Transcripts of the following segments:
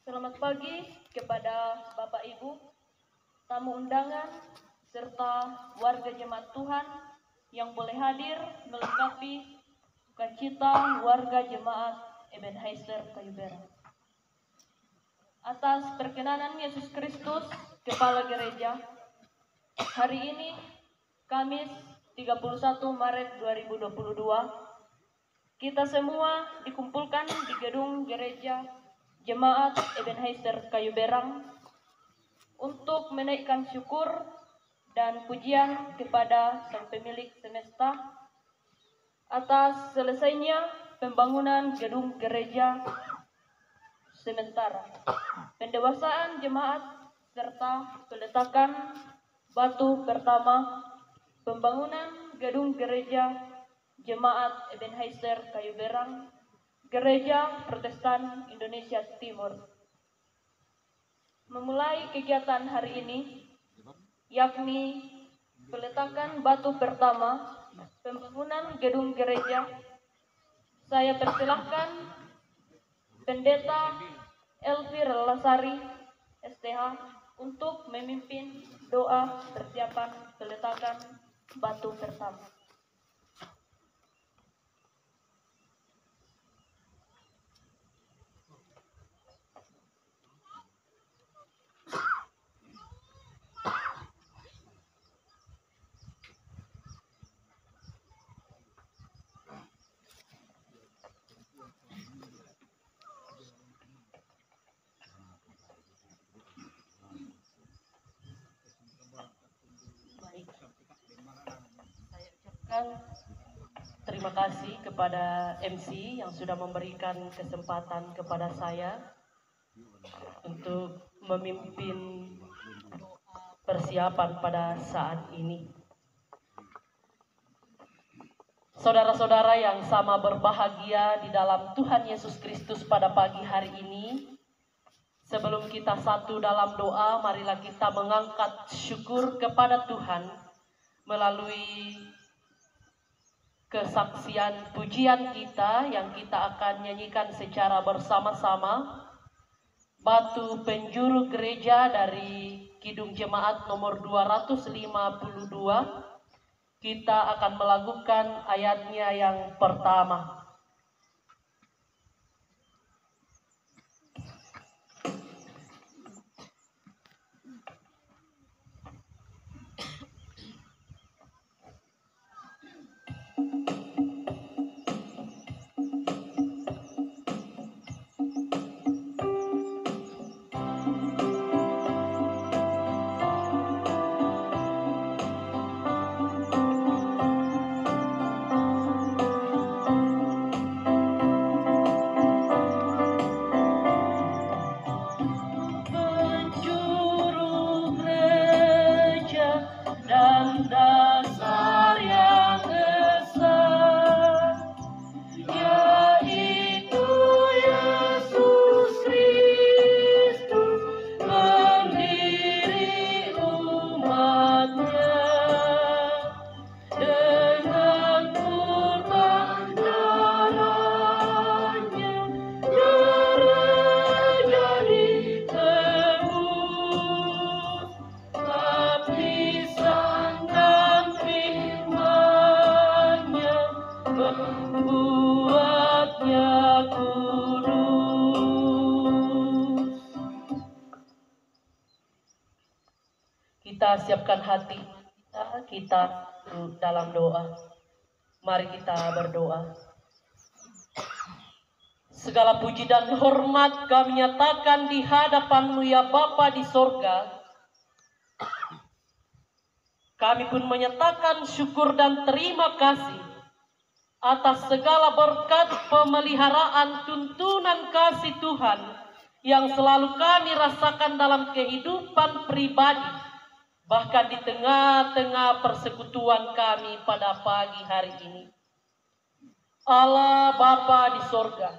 Selamat pagi kepada Bapak Ibu, tamu undangan, serta warga jemaat Tuhan yang boleh hadir melengkapi sukacita warga jemaat Ebenezer Kayu Berang. Atas perkenanan Yesus Kristus, Kepala Gereja, hari ini Kamis 31 Maret 2022, kita semua dikumpulkan di gedung gereja Jemaat Ebenezer Kayu Berang untuk menaikkan syukur dan pujian kepada Sang Pemilik Semesta atas selesainya pembangunan gedung gereja sementara, pendewasaan jemaat serta peletakan batu pertama pembangunan gedung gereja Jemaat Ebenezer Kayu Berang, Gereja Protestan Indonesia Timur. Memulai kegiatan hari ini, yakni peletakan batu pertama pembangunan gedung gereja, saya persilahkan Pendeta Elvir Lasari, STH, untuk memimpin doa persiapan peletakan batu pertama. Terima kasih kepada MC yang sudah memberikan kesempatan kepada saya untuk memimpin persiapan pada saat ini. Saudara-saudara yang sama berbahagia di dalam Tuhan Yesus Kristus pada pagi hari ini, sebelum kita satu dalam doa, marilah kita mengangkat syukur kepada Tuhan melalui kesaksian pujian kita yang kita akan nyanyikan secara bersama-sama. Batu penjuru gereja dari Kidung Jemaat nomor 252. Kita akan melakukan ayatnya yang pertama. Kita siapkan hati kita dalam doa. Mari kita berdoa. Segala puji dan hormat kami nyatakan di hadapan-Mu ya Bapa di sorga. Kami pun menyatakan syukur dan terima kasih atas segala berkat pemeliharaan tuntunan kasih Tuhan yang selalu kami rasakan dalam kehidupan pribadi, bahkan di tengah-tengah persekutuan kami pada pagi hari ini. Allah Bapa di sorga,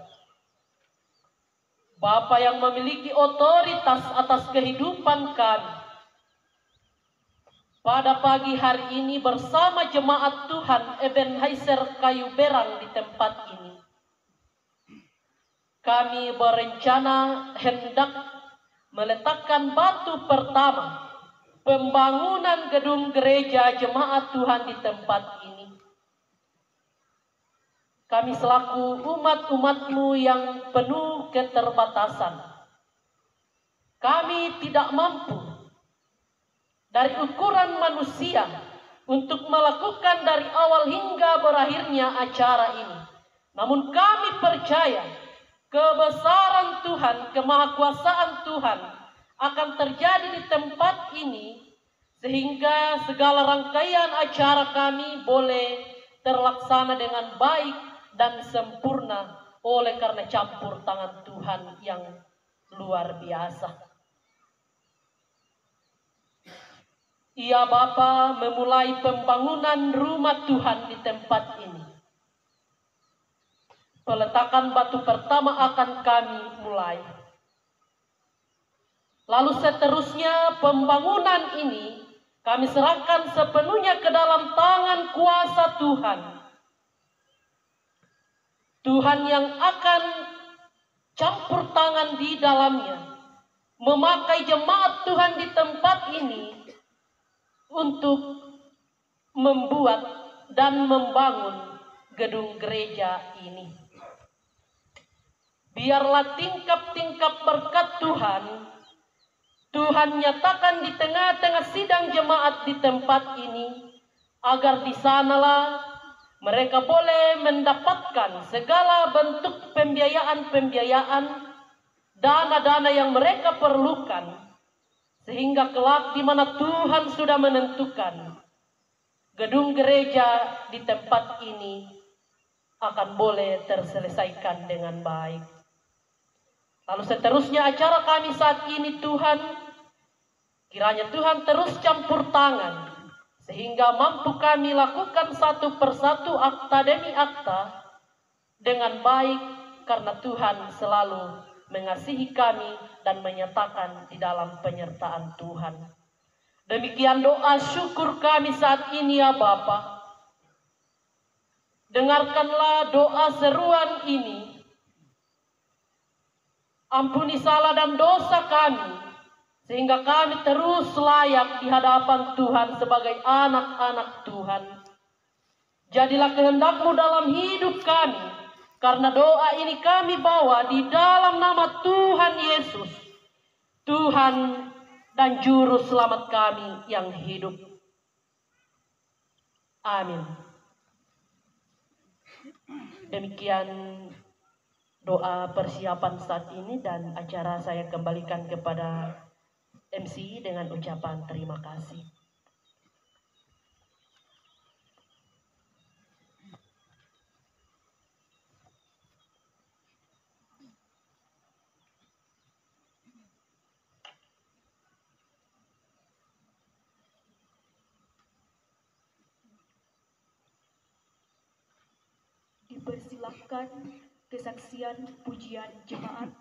Bapa yang memiliki otoritas atas kehidupan kami, pada pagi hari ini bersama jemaat Tuhan Ebenezer Kayu Berang di tempat ini, kami berencana hendak meletakkan batu pertama pembangunan gedung gereja jemaat Tuhan di tempat ini. Kami selaku umat-umat-Mu yang penuh keterbatasan, kami tidak mampu dari ukuran manusia untuk melakukan dari awal hingga berakhirnya acara ini. Namun kami percaya kebesaran Tuhan, kemahakuasaan Tuhan akan terjadi di tempat ini, sehingga segala rangkaian acara kami boleh terlaksana dengan baik dan sempurna oleh karena campur tangan Tuhan yang luar biasa. Ya Bapa, memulai pembangunan rumah Tuhan di tempat ini. Peletakan batu pertama akan kami mulai. Lalu seterusnya pembangunan ini kami serahkan sepenuhnya ke dalam tangan kuasa Tuhan. Tuhan yang akan campur tangan di dalamnya, memakai jemaat Tuhan di tempat ini untuk membuat dan membangun gedung gereja ini. Biarlah tingkap-tingkap berkat Tuhan nyatakan di tengah-tengah sidang jemaat di tempat ini, agar di sanalah mereka boleh mendapatkan segala bentuk pembiayaan-pembiayaan, dana-dana yang mereka perlukan, sehingga kelak di mana Tuhan sudah menentukan gedung gereja di tempat ini akan boleh terselesaikan dengan baik. Lalu seterusnya acara kami saat ini, Tuhan, kiranya Tuhan terus campur tangan, sehingga mampu kami lakukan satu persatu akta demi akta dengan baik, karena Tuhan selalu mengasihi kami dan menyatakan di dalam penyertaan Tuhan. Demikian doa syukur kami saat ini ya Bapa. Dengarkanlah doa seruan ini. Ampuni salah dan dosa kami, sehingga kami terus layak di hadapan Tuhan sebagai anak-anak Tuhan. Jadilah kehendak-Mu dalam hidup kami, karena doa ini kami bawa di dalam nama Tuhan Yesus, Tuhan dan Juru Selamat kami yang hidup. Amin. Demikian doa persiapan saat ini, dan acara saya kembalikan kepada MC dengan ucapan terima kasih. Dipersilahkan kesaksian pujian jemaat.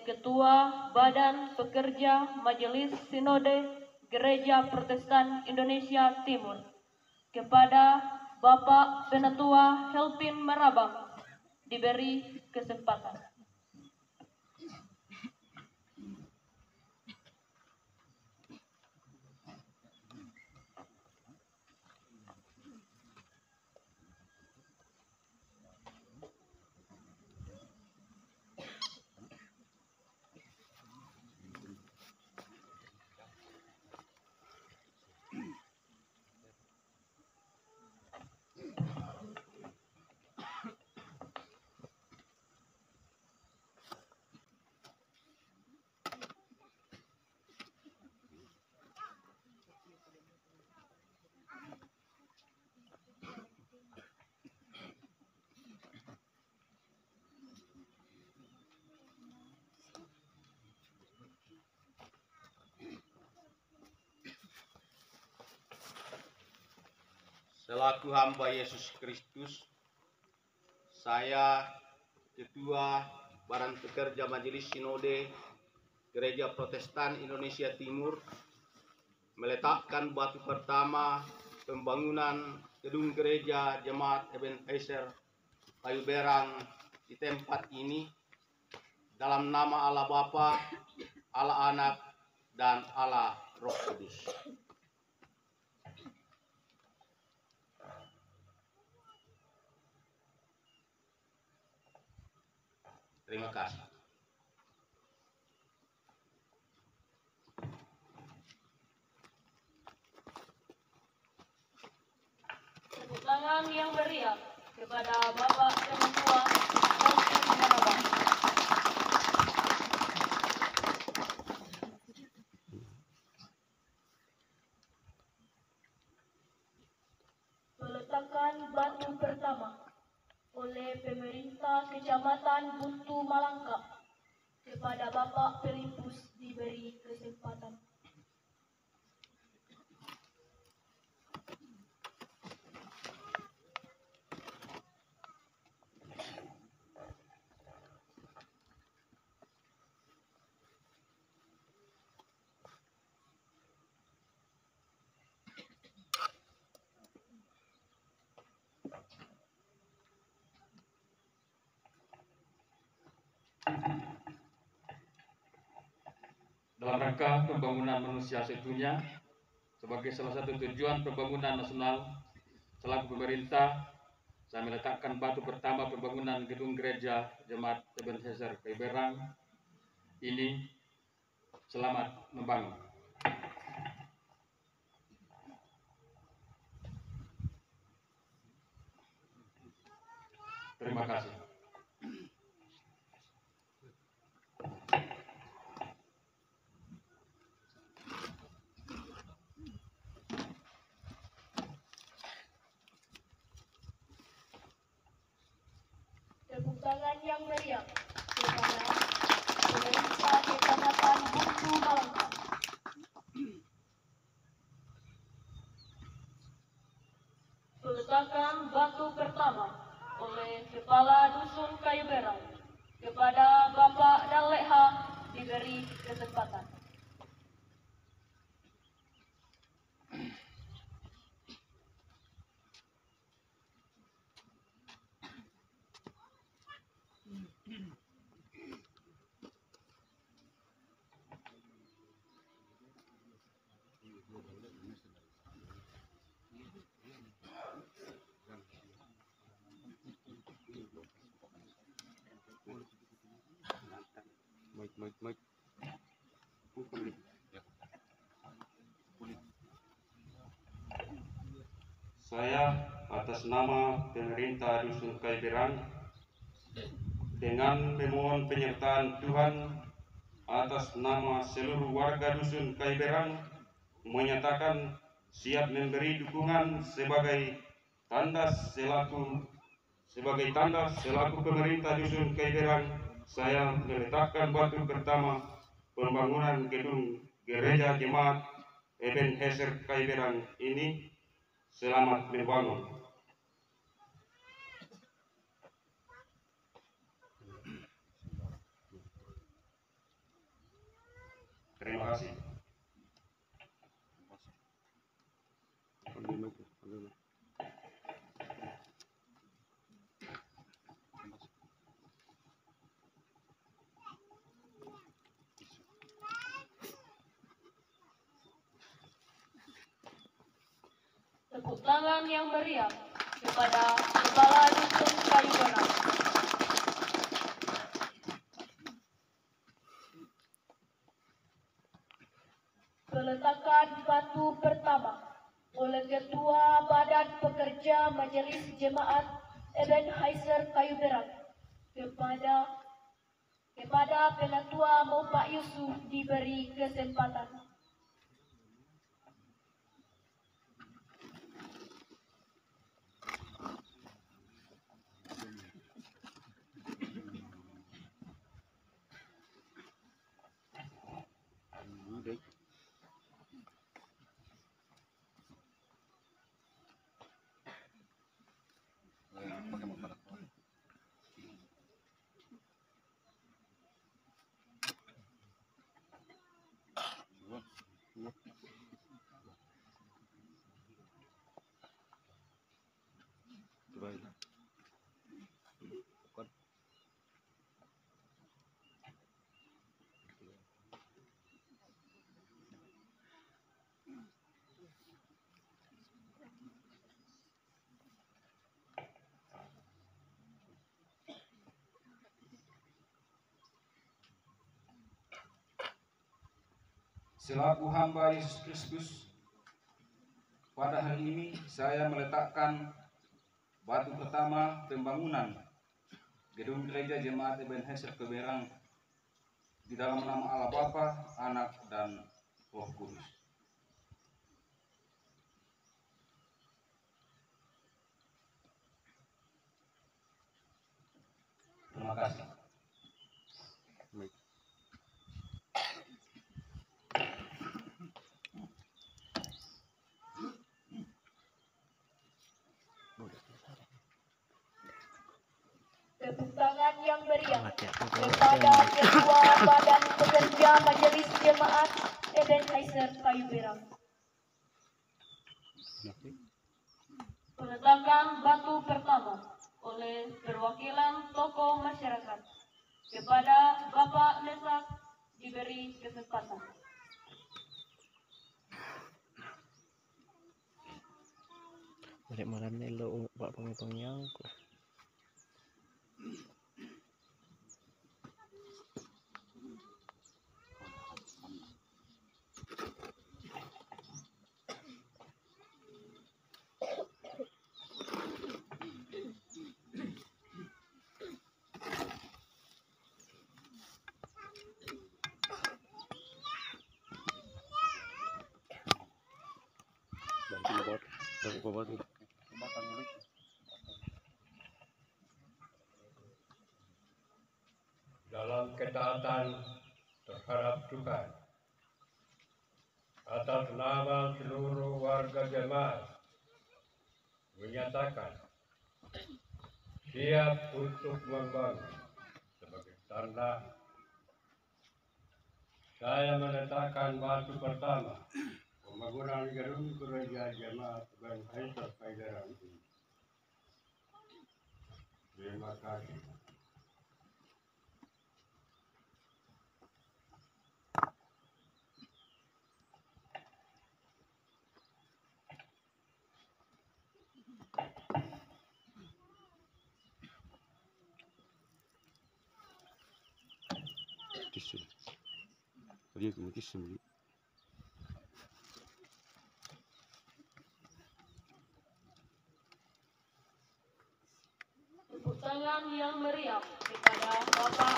Ketua Badan Pekerja Majelis Sinode Gereja Protestan Indonesia Timur, kepada Bapak Penatua Helpin Marabang diberi kesempatan. Selaku hamba Yesus Kristus, saya Ketua Badan Pekerja Majelis Sinode Gereja Protestan Indonesia Timur meletakkan batu pertama pembangunan gedung gereja Jemaat Ebenezer Kayu Berang di tempat ini dalam nama Allah Bapa, Allah Anak, dan Allah Roh Kudus. Terima kasih. Tepuk tangan yang meriah kepada Bapak Penatua Helpin Marabang. Peletakan batu pertama oleh pemerintah Kecamatan Buntu Malangkap, kepada Bapak Pelipus diberi kesempatan. Dalam rangka pembangunan manusia sedunia sebagai salah satu tujuan pembangunan nasional, selaku pemerintah, saya meletakkan batu pertama pembangunan gedung gereja Jemaat Ebenezer Kayu Berang ini. Selamat membangun. Terima kasih. Tepuk tangan yang meriah kepada pemerintah Kecamatan Buntu Malangkap. Peletakan batu pertama oleh Kepala Dusun Kayu Berang, kepada Bapak dan Lekha diberi kesempatan. Saya atas nama pemerintah Dusun Kayu Berang dengan memohon penyertaan Tuhan atas nama seluruh warga Dusun Kayu Berang menyatakan siap memberi dukungan sebagai tanda selaku pemerintah Dusun Kayu Berang. Saya meletakkan batu pertama pembangunan gedung gereja Jemaat Ebenezer Kayu Berang ini. Selamat membangun. Terima kasih. Tepuk tangan yang meriah kepada Kepala Dusun Kayu Berang. Peletakan batu pertama oleh Ketua Badan Pekerja Majelis Jemaat Ebenezer Kayu Berang kepada Penatua Bapak Yusuf diberi kesempatan. Selaku hamba Yesus Kristus, pada hari ini saya meletakkan batu pertama pembangunan gedung gereja Jemaat Ebenezer Kayu Berang di dalam nama Allah Bapa, Anak, dan Roh Kudus. Terima kasih. Tepuk tangan yang meriah kepada Ketua Badan Pekerja Majelis Jemaat Ebenezer Kayu Berang. Peletakan batu pertama oleh perwakilan tokoh masyarakat kepada Bapak Lesak diberi kesempatan. Balik malam ni lo buat pengen-pengen aku. Dalam ketaatan terhadap Tuhan atas nama seluruh warga jemaat menyatakan siap untuk membangun. Sebagai tanda saya meletakkan batu pertama pembangunan gedung gereja Jemaat Ebenezer Kayu Berang ini. Terima kasih. Tepuk tangan yang meriah kepada Bapak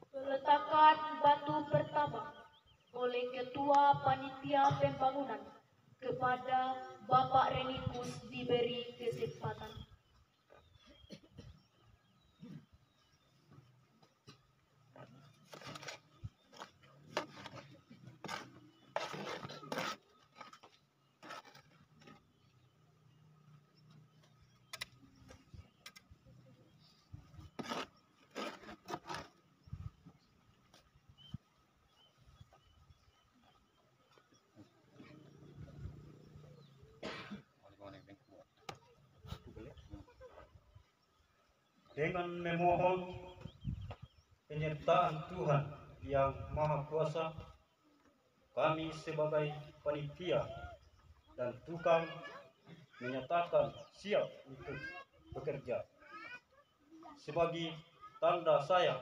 peletakan batu pertama oleh Ketua Panitia Pembangunan kepada Bapak Renikus diberi kesempatan. dengan memohon penyertaan Tuhan yang Maha Kuasa, kami sebagai panitia dan tukang menyatakan siap untuk bekerja. Sebagai tanda saya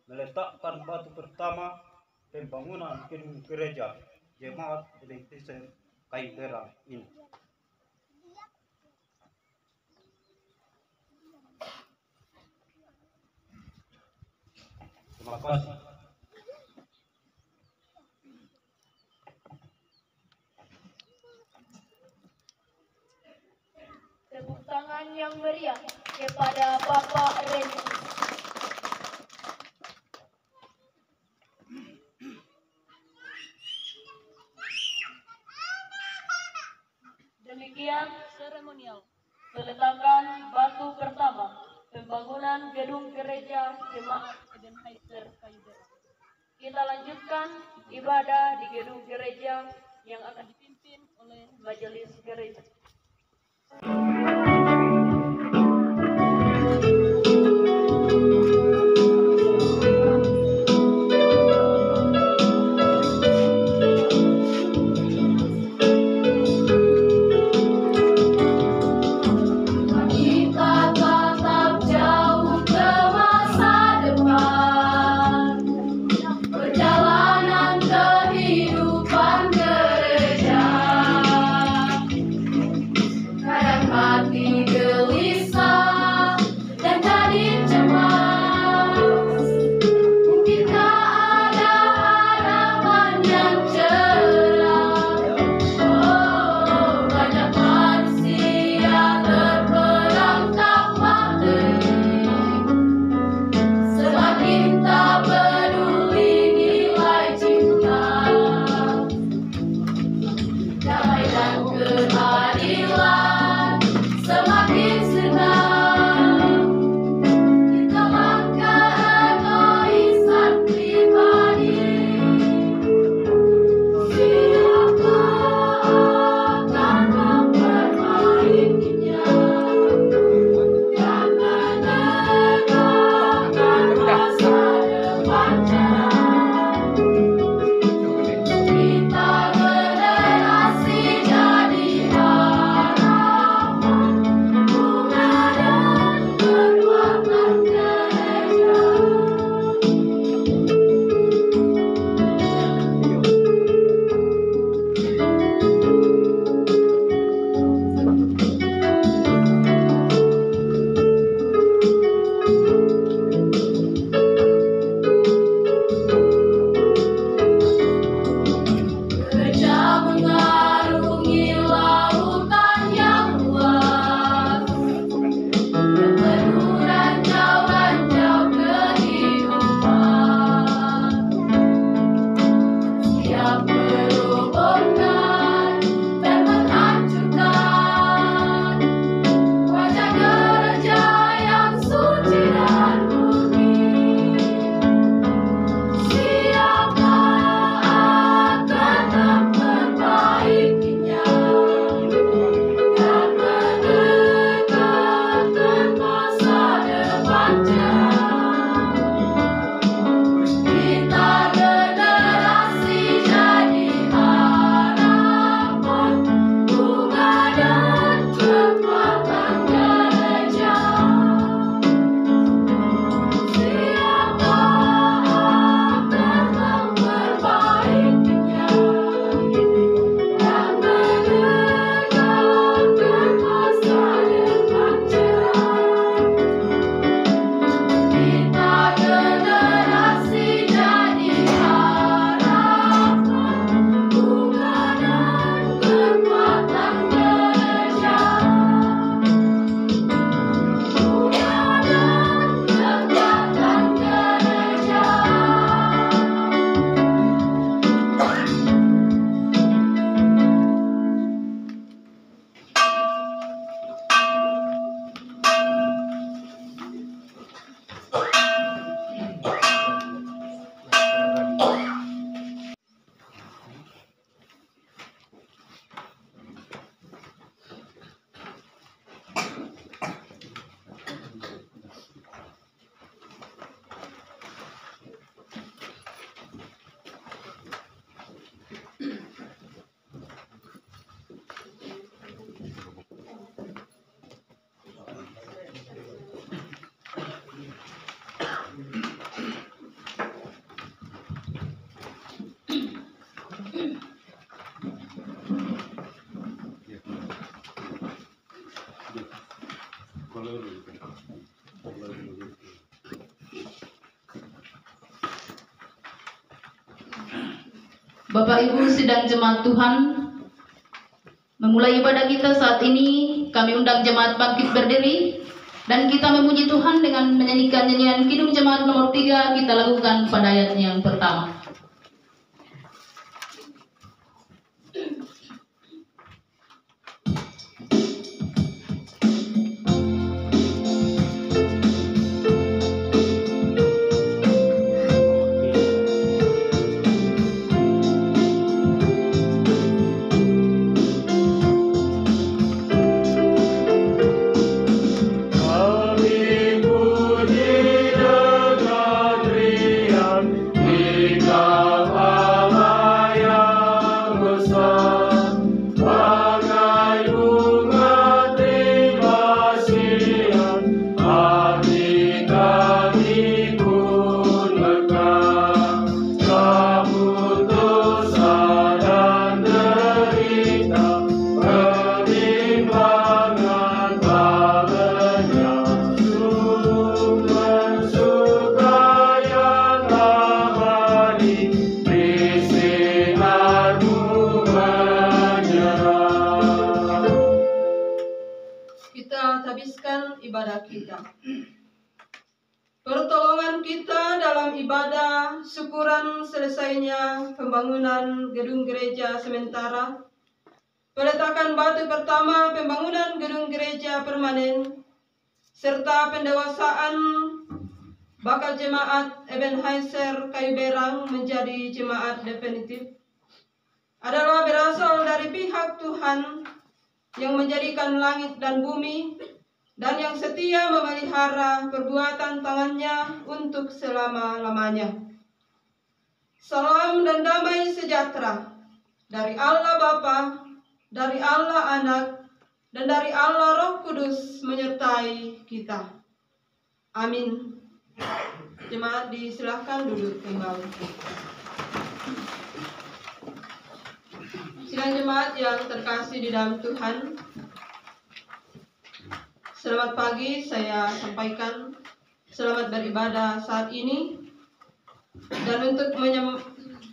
meletakkan batu pertama pembangunan gedung gereja Jemaat Adventista Kayu Berang ini. Terima kasih. Tepuk tangan yang meriah kepada Bapak Renzi. Demikian seremonial peletakan batu pertama pembangunan gedung gereja Jemaat Ebenezer Kayu Berang. Kita lanjutkan ibadah di gedung gereja yang akan dipimpin oleh majelis gereja. Perjalanan kehidupan gereja. Bapak Ibu sidang jemaat Tuhan, memulai ibadah kita saat ini kami undang jemaat bangkit berdiri dan kita memuji Tuhan dengan menyanyikan nyanyian Kidung Jemaat nomor 3. Kita lakukan pada ayat yang pertama. ibadah kita. Pertolongan kita dalam ibadah syukuran selesainya pembangunan gedung gereja sementara, peletakan batu pertama pembangunan gedung gereja permanen, serta pendewasaan bakal jemaat Ebenezer Kayu Berang menjadi jemaat definitif adalah berasal dari pihak Tuhan yang menjadikan langit dan bumi dan yang setia memelihara perbuatan tangannya untuk selama-lamanya. Salam dan damai sejahtera dari Allah Bapa, dari Allah Anak, dan dari Allah Roh Kudus menyertai kita. Amin. Jemaat disilahkan duduk kembali. Sidang jemaat yang terkasih di dalam Tuhan, selamat pagi saya sampaikan selamat beribadah saat ini. Dan untuk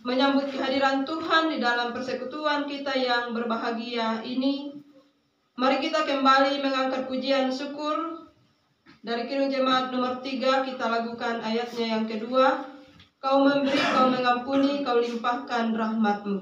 menyambut kehadiran Tuhan di dalam persekutuan kita yang berbahagia ini, mari kita kembali mengangkat pujian syukur dari Kidung Jemaat nomor 3. Kita lakukan ayatnya yang kedua. Kau memberi, kau mengampuni, kau limpahkan rahmat-Mu.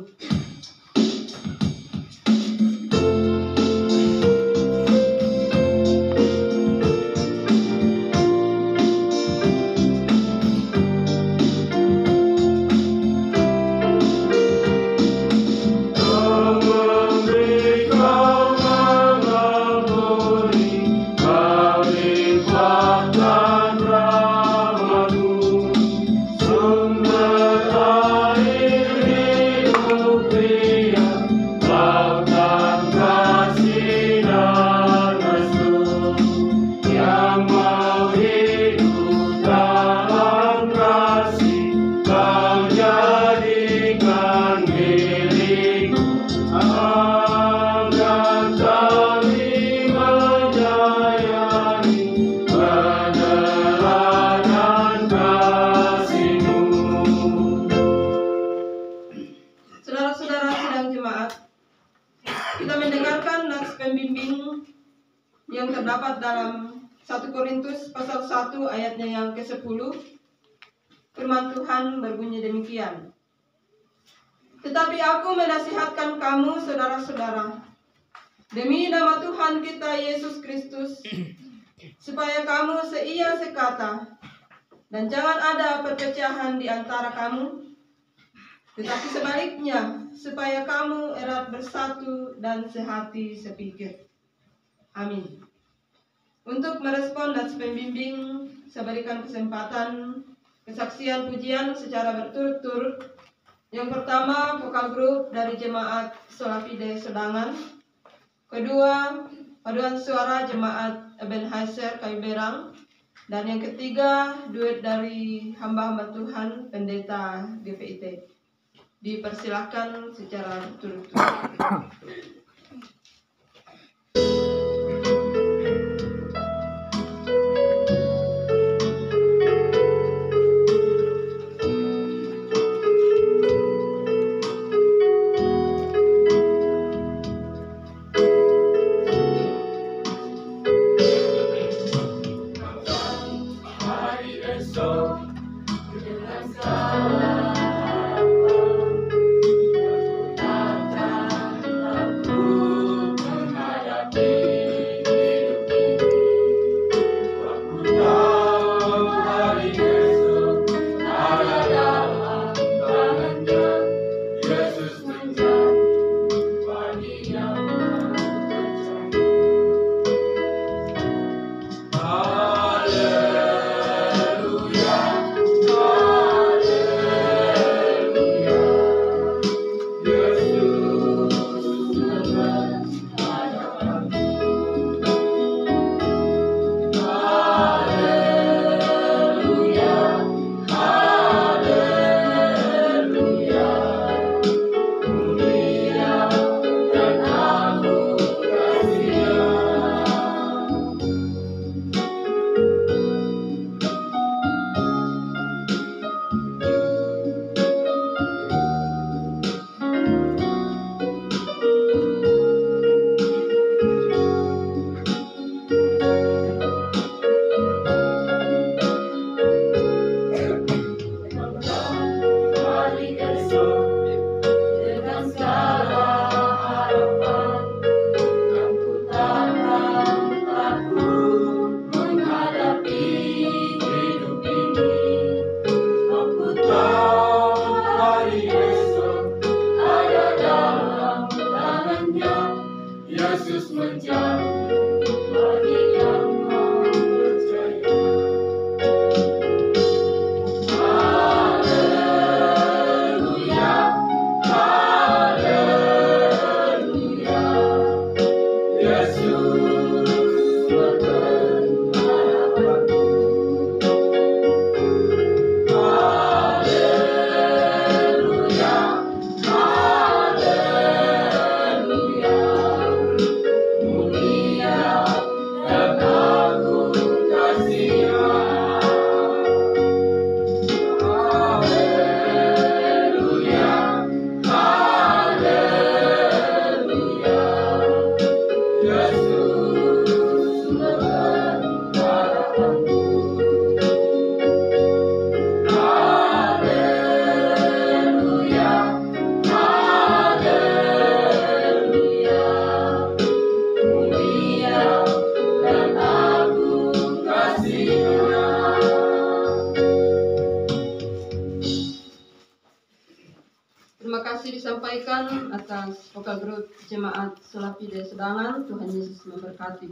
Yang terdapat dalam 1 Korintus pasal 1 ayatnya yang ke-10. Firman Tuhan berbunyi demikian. Tetapi aku menasihatkan kamu saudara-saudara, demi nama Tuhan kita Yesus Kristus, supaya kamu seia sekata, dan jangan ada perpecahan di antara kamu, tetapi sebaliknya, supaya kamu erat bersatu dan sehati sepikir. Amin. Untuk merespon dan pembimbing, saya berikan kesempatan kesaksian pujian secara berturut-turut. Yang pertama, vokal grup dari jemaat Solafide Sedangan. Kedua, paduan suara jemaat Ebenezer Kayu Berang. Dan yang ketiga, duet dari hamba-hamba Tuhan pendeta GPIT. Dipersilakan secara berturut-turut. Terima kasih disampaikan atas vokal grup Jemaat Selapide Sedangan. Tuhan Yesus memberkati.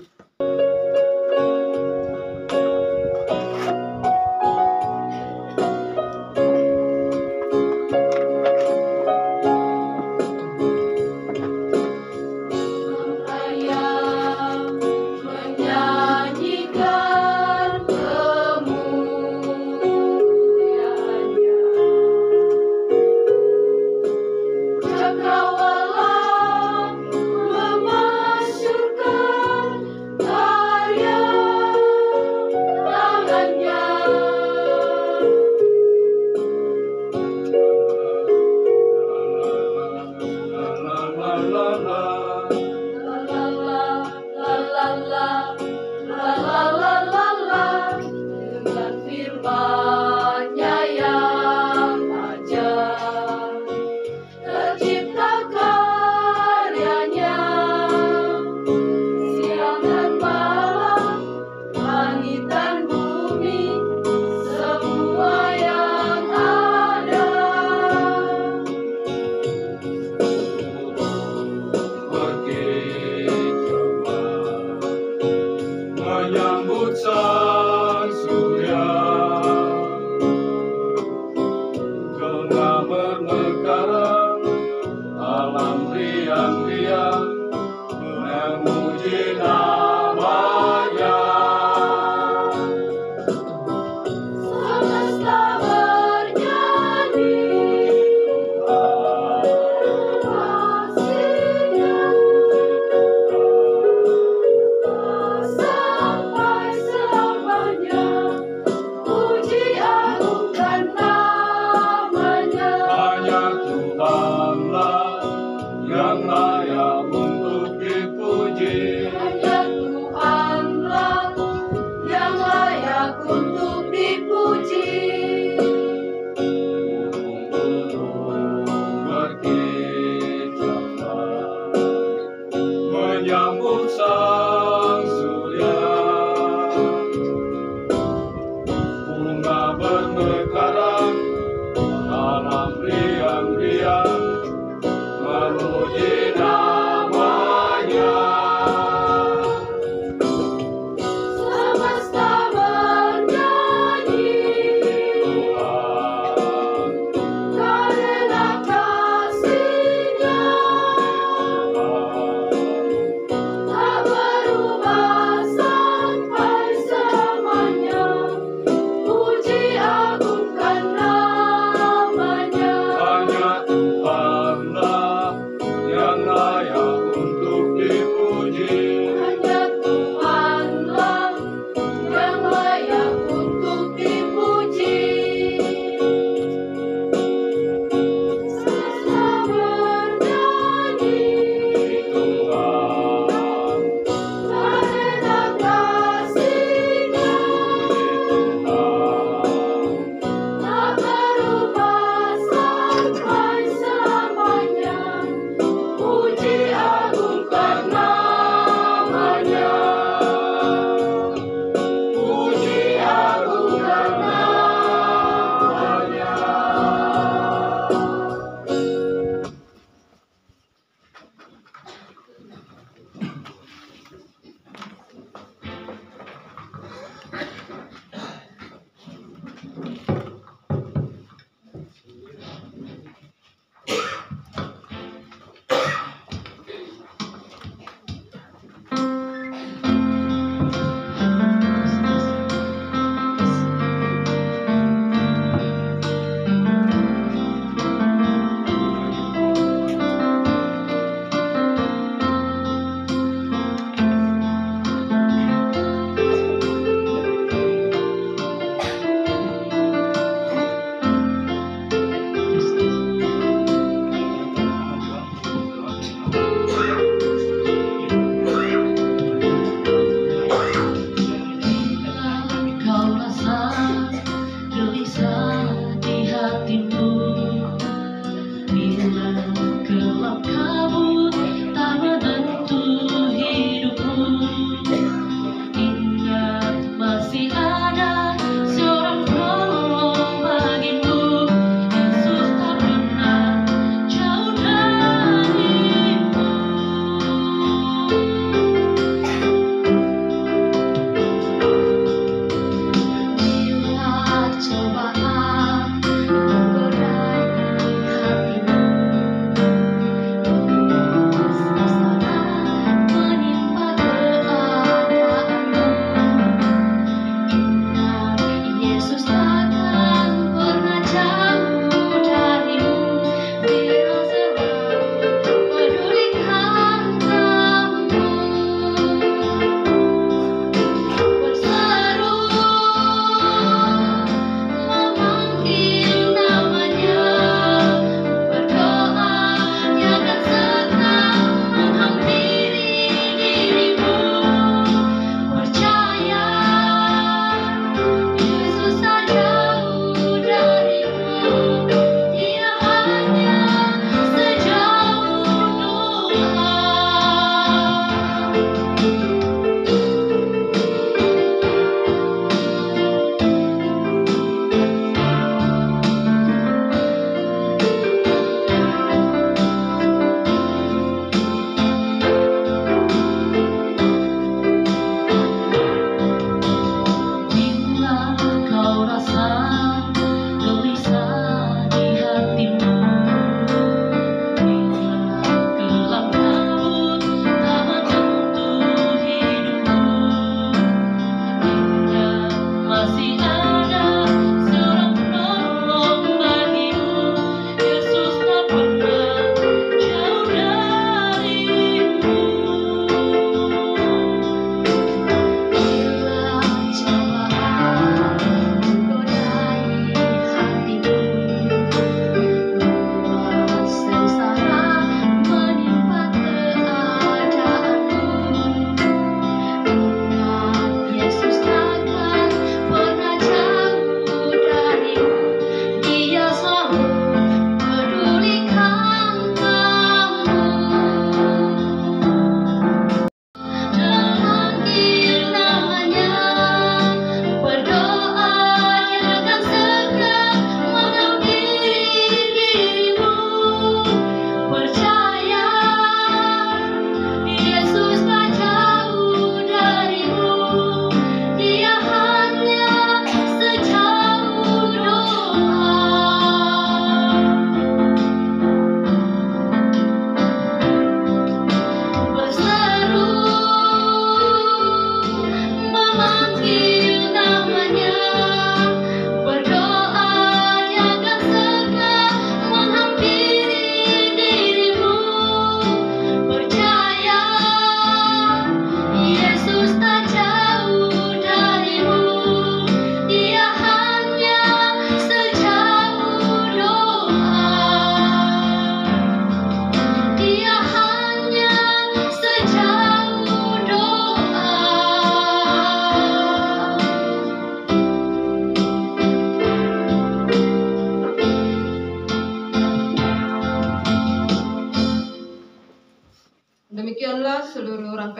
Tak berubah.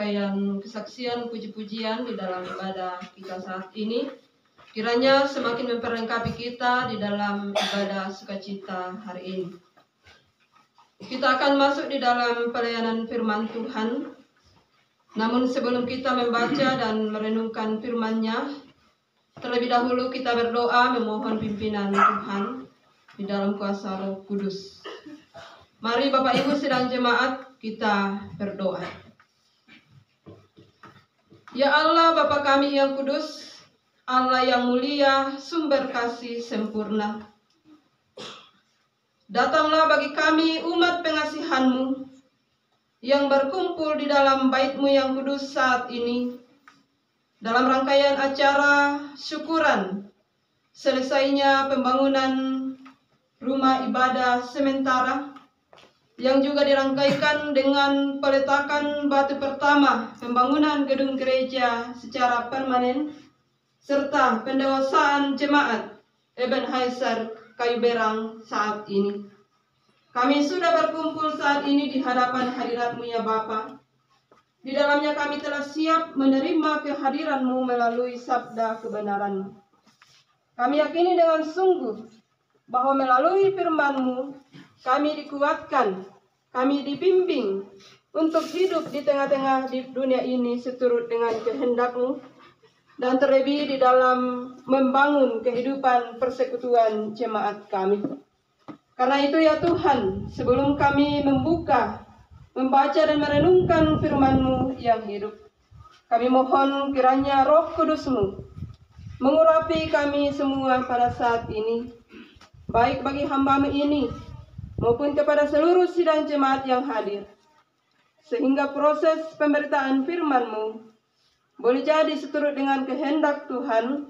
rangkaian kesaksian puji-pujian di dalam ibadah kita saat ini, kiranya semakin memperlengkapi kita di dalam ibadah sukacita hari ini. Kita akan masuk di dalam pelayanan firman Tuhan. Namun sebelum kita membaca dan merenungkan firman-Nya, terlebih dahulu kita berdoa memohon pimpinan Tuhan di dalam kuasa Roh Kudus. Mari Bapak Ibu sedang jemaat kita berdoa. Ya Allah Bapa kami yang kudus, Allah yang mulia, sumber kasih sempurna. Datanglah bagi kami umat pengasihan-Mu yang berkumpul di dalam bait-Mu yang kudus saat ini, dalam rangkaian acara syukuran selesainya pembangunan rumah ibadah sementara, yang juga dirangkaikan dengan peletakan batu pertama pembangunan gedung gereja secara permanen, serta pendewasaan jemaat Ebenezer Kayu Berang saat ini. Kami sudah berkumpul saat ini di hadapan hadirat-Mu ya Bapa. Di dalamnya kami telah siap menerima kehadiran-Mu melalui sabda kebenaran-Mu. Kami yakini dengan sungguh bahwa melalui firman-Mu kami dikuatkan, kami dibimbing untuk hidup di tengah-tengah di dunia ini seturut dengan kehendak-Mu, dan terlebih di dalam membangun kehidupan persekutuan jemaat kami. Karena itu ya Tuhan, sebelum kami membuka, membaca dan merenungkan firman-Mu yang hidup, kami mohon kiranya Roh Kudus-Mu mengurapi kami semua pada saat ini, baik bagi hamba-Mu ini maupun kepada seluruh sidang jemaat yang hadir, sehingga proses pemberitaan firman-Mu boleh jadi seturut dengan kehendak Tuhan,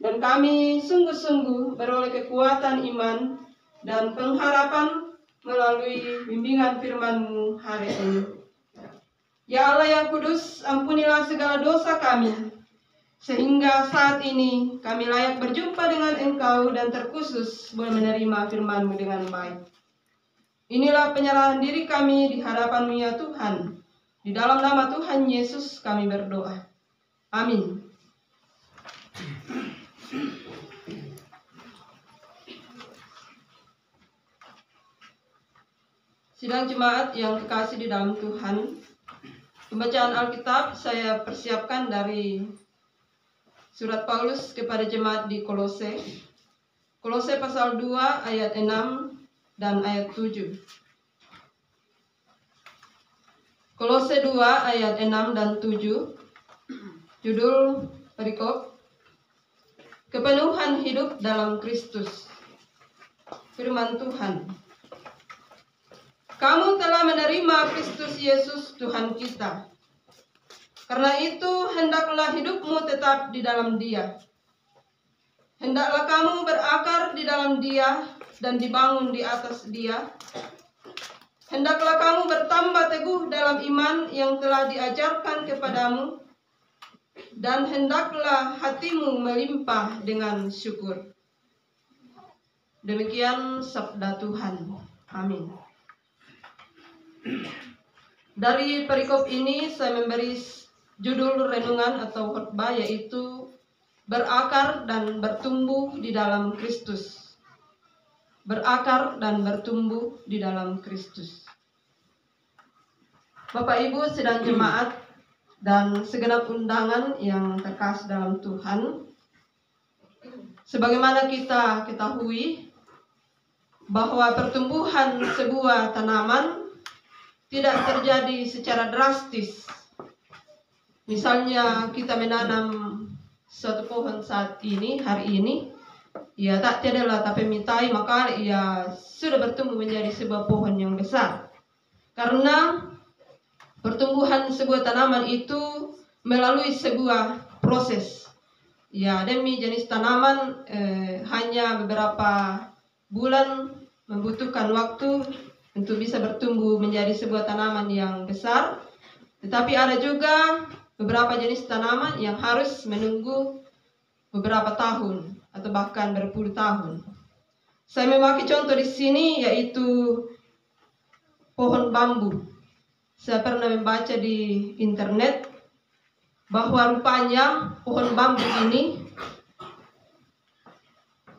dan kami sungguh-sungguh beroleh kekuatan iman dan pengharapan melalui bimbingan firman-Mu hari ini. Ya Allah yang kudus, ampunilah segala dosa kami, sehingga saat ini kami layak berjumpa dengan Engkau dan terkhusus boleh menerima firman-Mu dengan baik. Inilah penyerahan diri kami di hadapan-Mu ya Tuhan. Di dalam nama Tuhan Yesus kami berdoa. Amin. Sidang jemaat yang kekasih di dalam Tuhan, pembacaan Alkitab saya persiapkan dari surat Paulus kepada jemaat di Kolose. Kolose pasal 2 ayat 6 dan ayat 7. Kolose 2 ayat 6 dan 7. Judul perikop, Kepenuhan Hidup dalam Kristus. Firman Tuhan. Kamu telah menerima Kristus Yesus Tuhan kita. Karena itu hendaklah hidupmu tetap di dalam Dia. Hendaklah kamu berakar di dalam Dia dan dibangun di atas Dia. Hendaklah kamu bertambah teguh dalam iman yang telah diajarkan kepadamu, dan hendaklah hatimu melimpah dengan syukur. Demikian sabda Tuhan. Amin. Dari perikop ini saya memberi judul renungan atau khotbah, yaitu berakar dan bertumbuh di dalam Kristus. Berakar dan bertumbuh di dalam Kristus. Bapak Ibu sidang jemaat dan segenap undangan yang terkasih dalam Tuhan, sebagaimana kita ketahui bahwa pertumbuhan sebuah tanaman tidak terjadi secara drastis. Misalnya kita menanam suatu pohon saat ini, hari ini, ya tak tiadalah tapi mitai, maka ia sudah bertumbuh menjadi sebuah pohon yang besar. Karena pertumbuhan sebuah tanaman itu melalui sebuah proses. Ya, demi jenis tanaman hanya beberapa bulan membutuhkan waktu untuk bisa bertumbuh menjadi sebuah tanaman yang besar. Tetapi ada juga beberapa jenis tanaman yang harus menunggu beberapa tahun atau bahkan berpuluh tahun. Saya memakai contoh di sini yaitu pohon bambu. saya pernah membaca di internet bahwa rupanya pohon bambu ini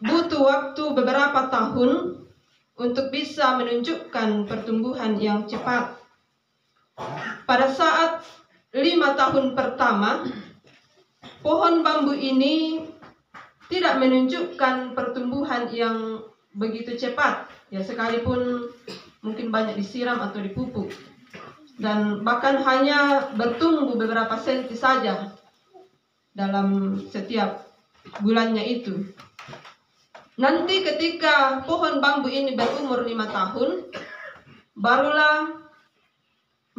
butuh waktu beberapa tahun untuk bisa menunjukkan pertumbuhan yang cepat. Pada saat 5 tahun pertama, pohon bambu ini tidak menunjukkan pertumbuhan yang begitu cepat, ya sekalipun mungkin banyak disiram atau dipupuk, dan bahkan hanya bertumbuh beberapa senti saja dalam setiap bulannya itu. Nanti ketika pohon bambu ini berumur 5 tahun, barulah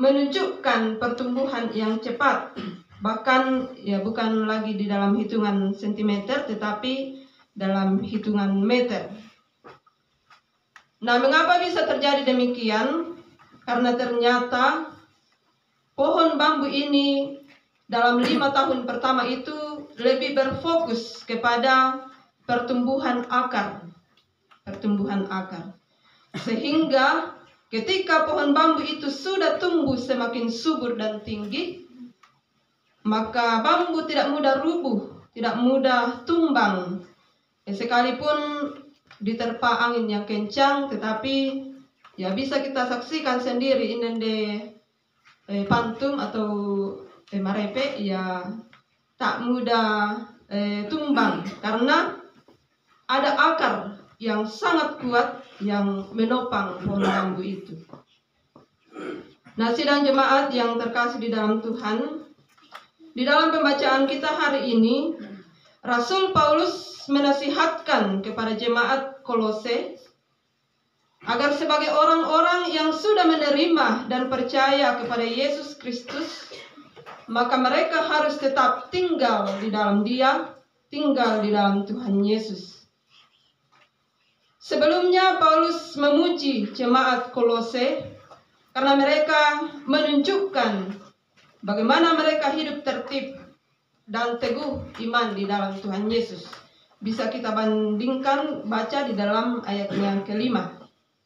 menunjukkan pertumbuhan yang cepat. Bahkan ya bukan lagi di dalam hitungan sentimeter, tetapi dalam hitungan meter. Nah, mengapa bisa terjadi demikian? Karena ternyata pohon bambu ini dalam 5 tahun pertama itu lebih berfokus kepada pertumbuhan akar. Sehingga ketika pohon bambu itu sudah tumbuh semakin subur dan tinggi, maka bambu tidak mudah rubuh, tidak mudah tumbang. Sekalipun diterpa angin yang kencang, tetapi ya bisa kita saksikan sendiri ini di pantum atau marepe ya tak mudah tumbang karena ada akar yang sangat kuat yang menopang pohon bambu itu. Nah, sidang jemaat yang terkasih di dalam Tuhan, di dalam pembacaan kita hari ini, Rasul Paulus menasihatkan kepada jemaat Kolose agar sebagai orang-orang yang sudah menerima dan percaya kepada Yesus Kristus, maka mereka harus tetap tinggal di dalam Dia, tinggal di dalam Tuhan Yesus. Sebelumnya Paulus memuji jemaat Kolose karena mereka menunjukkan bagaimana mereka hidup tertib dan teguh iman di dalam Tuhan Yesus. Bisa kita bandingkan baca di dalam ayat yang kelima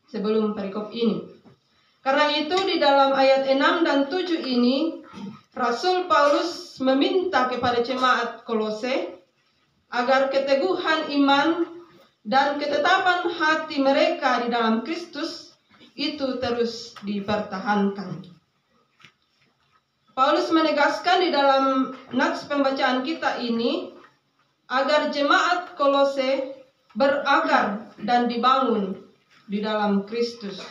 sebelum perikop ini. Karena itu di dalam ayat 6 dan 7 ini Rasul Paulus meminta kepada jemaat Kolose agar keteguhan iman dan ketetapan hati mereka di dalam Kristus itu terus dipertahankan. Paulus menegaskan di dalam nats pembacaan kita ini agar jemaat Kolose berakar dan dibangun di dalam Kristus.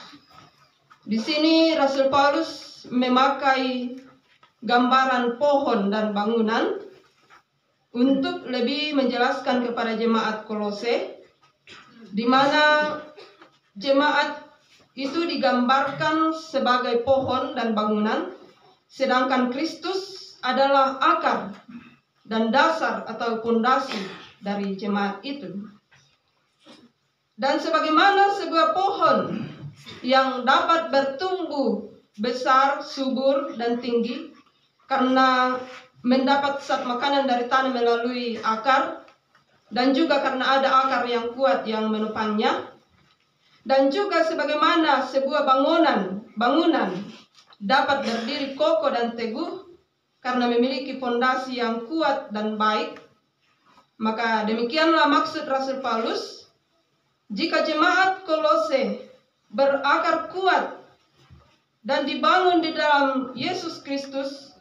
Di sini Rasul Paulus memakai gambaran pohon dan bangunan untuk lebih menjelaskan kepada jemaat Kolose di mana jemaat itu digambarkan sebagai pohon dan bangunan, sedangkan Kristus adalah akar dan dasar atau pondasi dari jemaat itu. Dan sebagaimana sebuah pohon yang dapat bertumbuh besar, subur, dan tinggi karena mendapat zat makanan dari tanah melalui akar, dan juga karena ada akar yang kuat yang menopangnya, dan juga sebagaimana sebuah bangunan dapat berdiri kokoh dan teguh karena memiliki fondasi yang kuat dan baik, maka demikianlah maksud Rasul Paulus, jika jemaat Kolose berakar kuat dan dibangun di dalam Yesus Kristus,